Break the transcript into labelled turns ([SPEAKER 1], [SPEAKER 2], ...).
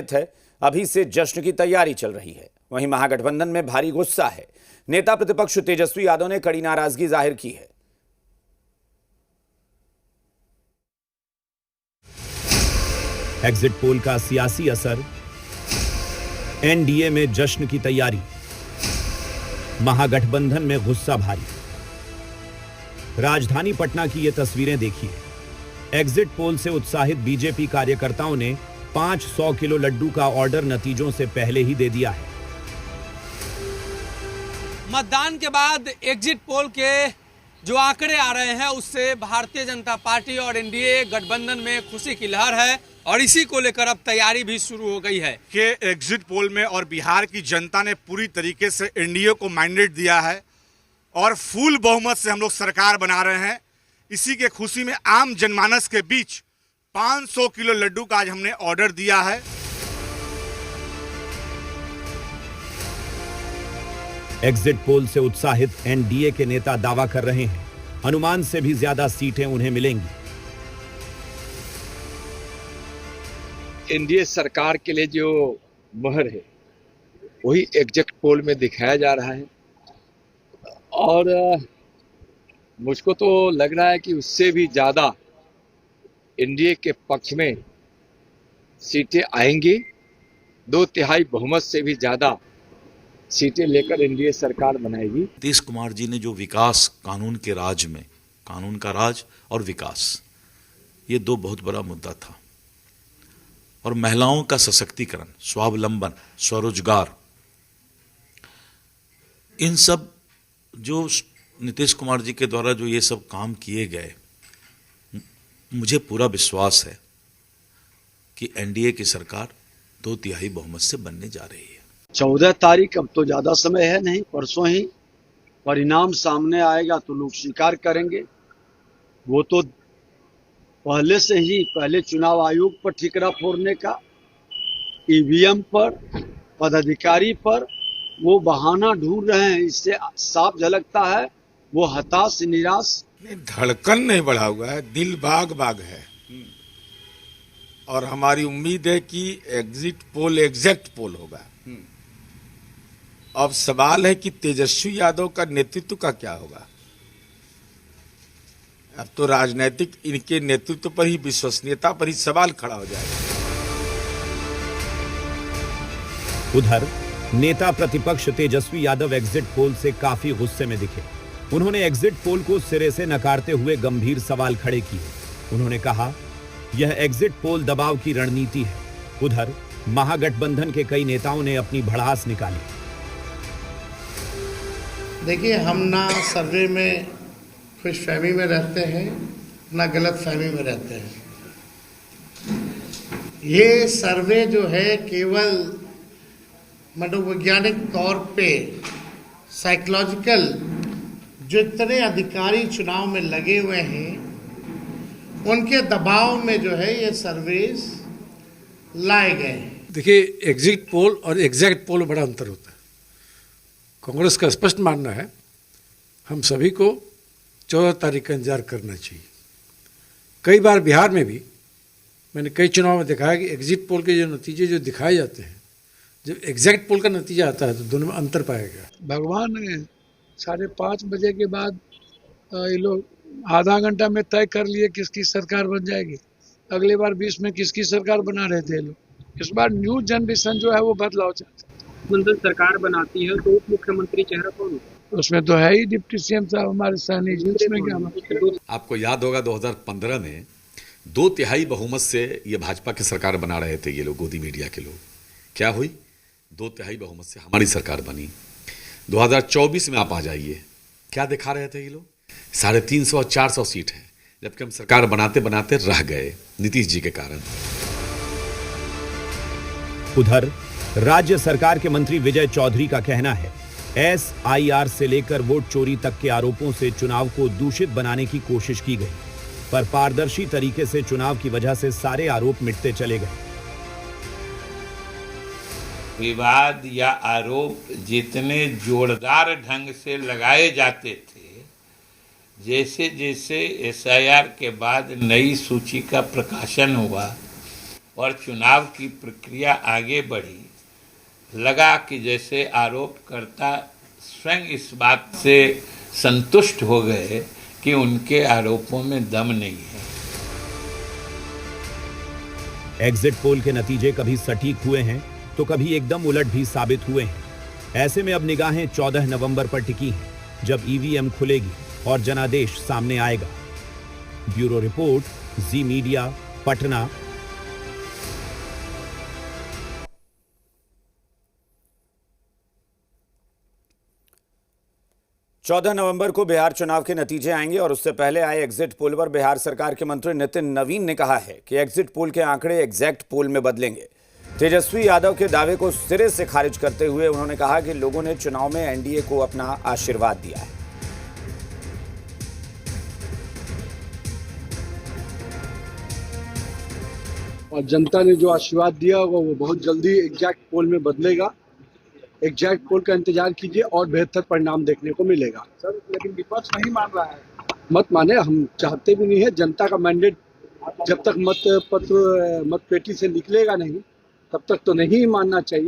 [SPEAKER 1] है, अभी से जश्न की तैयारी चल रही है। वहीं महागठबंधन में भारी गुस्सा है। नेता प्रतिपक्ष तेजस्वी यादव ने कड़ी नाराजगी जाहिर की है।
[SPEAKER 2] एग्जिट पोल का सियासी असर, एनडीए में जश्न की तैयारी, महागठबंधन में गुस्सा भारी। राजधानी पटना की ये तस्वीरें देखिए। एग्जिट पोल से उत्साहित बीजेपी कार्यकर्ताओं ने 500 किलो लड्डू का ऑर्डर नतीजों से पहले ही दे दिया है।
[SPEAKER 3] मतदान के बाद एग्जिट पोल के जो आंकड़े आ रहे हैं उससे भारतीय जनता पार्टी और एनडीए गठबंधन में खुशी की लहर है और इसी को लेकर अब तैयारी भी शुरू हो गई है
[SPEAKER 4] कि एग्जिट पोल में और बिहार की जनता ने पूरी तरीके से एनडीए को मैंडेट दिया है और फुल बहुमत से हम लोग सरकार बना रहे हैं। इसी के खुशी में आम जनमानस के बीच 500 किलो लड्डू का आज हमने ऑर्डर दिया है।
[SPEAKER 2] एग्जिट पोल से उत्साहित एनडीए के नेता दावा कर रहे हैं, अनुमान से भी ज्यादा सीटें उन्हें मिलेंगी।
[SPEAKER 5] एनडीए सरकार के लिए जो मोहर है वही एग्जिट पोल में दिखाया जा रहा है और मुझको तो लग रहा है कि उससे भी ज्यादा एनडीए के पक्ष में सीटें आएंगी। 2/3 बहुमत से भी ज्यादा सीटें लेकर एनडीए सरकार बनाएगी।
[SPEAKER 6] नीतीश कुमार जी ने जो विकास, कानून के राज में, कानून का राज और विकास, ये दो बहुत बड़ा मुद्दा था। और महिलाओं का सशक्तिकरण, स्वावलंबन, स्वरोजगार, इन सब जो नीतीश कुमार जी के द्वारा जो ये सब काम किए गए, मुझे पूरा विश्वास है कि एनडीए की सरकार 2/3 बहुमत से बनने जा रही है।
[SPEAKER 7] 14 तारीख, अब तो ज्यादा समय है नहीं, परसों ही परिणाम सामने आएगा तो लोग स्वीकार करेंगे। वो तो पहले से ही, पहले चुनाव आयोग पर ठिकरा फोड़ने का, ईवीएम पर, पदाधिकारी पर वो बहाना ढूंढ रहे हैं। इससे साफ झलकता है वो हताश, निराश।
[SPEAKER 4] धड़कन नहीं बढ़ा हुआ है, दिल बाग बाग है और हमारी उम्मीद है कि एग्जिट पोल एग्जैक्ट पोल होगा। अब सवाल है कि तेजस्वी यादव का नेतृत्व का क्या होगा। अब तो राजनीतिक इनके नेतृत्व पर ही, विश्वसनीयता पर ही सवाल खड़ा हो जाएगा।
[SPEAKER 2] उधर नेता प्रतिपक्ष तेजस्वी यादव एग्जिट पोल से काफी गुस्से में दिखे। उन्होंने एग्जिट पोल को सिरे से नकारते हुए गंभीर सवाल खड़े किए। उन्होंने कहा, यह एग्जिट पोल दबाव की रणनीति है। उधर महागठबंधन के कई नेताओं ने अपनी भड़ास निकाली।
[SPEAKER 8] देखिए, हम ना सर्वे में खुशफहमी में रहते हैं, ना गलत फहमी में रहते हैं। ये सर्वे जो है केवल मनोवैज्ञानिक तौर पे, साइकोलॉजिकल, जो इतने अधिकारी चुनाव में लगे हुए हैं उनके दबाव में जो है ये सर्वेस लाए गए हैं।
[SPEAKER 9] देखिए, एग्जिट पोल और एग्जैक्ट पोल में बड़ा अंतर होता है। कांग्रेस का स्पष्ट मानना है हम सभी को 14 तारीख का इंतजार करना चाहिए। कई बार बिहार में भी मैंने कई चुनाव में देखा है कि एग्जिट पोल के जो नतीजे जो दिखाए जाते हैं, जब एग्जैक्ट पोल का नतीजा आता है तो दोनों में अंतर पाया गया।
[SPEAKER 10] भगवान ने 5:30 बजे के बाद ये लोग आधा घंटा में तय कर लिए किसकी सरकार बन जाएगी। अगले बार 20 में किसकी सरकार बना रहे थे लोग। इस बार न्यू जनरेशन जो है वो बदलाव चाहते
[SPEAKER 11] हैं। सरकार बनाती है तो उप मुख्यमंत्री चेहरा कौन होता है?
[SPEAKER 10] उसमें तो है ही डिप्टी सीएम साहब हमारे सहनी जी। उसमें क्या
[SPEAKER 12] आपको याद होगा 2015 में 2/3 बहुमत से ये भाजपा की सरकार बना रहे थे ये लोग, गोदी मीडिया के लोग। क्या हुई? 2/3 बहुमत से हमारी सरकार बनी। 2024 में आप आ जाइए, क्या दिखा रहे थे ये लोग? 350 और 400 सीट है, जबकि हम सरकार बनाते बनाते रह गए नीतीश जी के कारण।
[SPEAKER 2] उधर राज्य सरकार के मंत्री विजय चौधरी का कहना है, एसआईआर से लेकर वोट चोरी तक के आरोपों से चुनाव को दूषित बनाने की कोशिश की गई, पर पारदर्शी तरीके से चुनाव की वजह से सारे आरोप मिटते चले गए।
[SPEAKER 13] विवाद या आरोप जितने जोरदार ढंग से लगाए जाते थे, जैसे जैसे एसआईआर के बाद नई सूची का प्रकाशन हुआ, और चुनाव की प्रक्रिया आगे बढ़ी, लगा कि जैसे आरोपकर्ता स्वयं इस बात से संतुष्ट हो गए कि उनके आरोपों में दम नहीं है।
[SPEAKER 2] एग्जिट पोल के नतीजे कभी सटीक हुए हैं तो कभी एकदम उलट भी साबित हुए हैं। ऐसे में अब निगाहें 14 नवंबर पर टिकी हैं, जब ईवीएम खुलेगी और जनादेश सामने आएगा। ब्यूरो रिपोर्ट, जी मीडिया, पटना।
[SPEAKER 1] 14 नवंबर को बिहार चुनाव के नतीजे आएंगे और उससे पहले आए एग्जिट पोल पर बिहार सरकार के मंत्री नितिन नवीन ने कहा है कि एग्जिट पोल के आंकड़े एग्जैक्ट पोल में बदलेंगे। तेजस्वी यादव के दावे को सिरे से खारिज करते हुए उन्होंने कहा कि लोगों ने चुनाव में एनडीए को अपना आशीर्वाद दिया है।
[SPEAKER 7] और जनता ने जो आशीर्वाद दिया होगा वो बहुत जल्दी एग्जैक्ट पोल में बदलेगा। एग्जैक्ट पोल का इंतजार कीजिए और बेहतर परिणाम देखने को मिलेगा।
[SPEAKER 11] सर, लेकिन विपक्ष नहीं मान रहा है।
[SPEAKER 7] मत माने, हम चाहते भी नहीं है। जनता का मैंडेट जब तक मत पेटी से निकलेगा नहीं तब तक तो नहीं मानना चाहिए।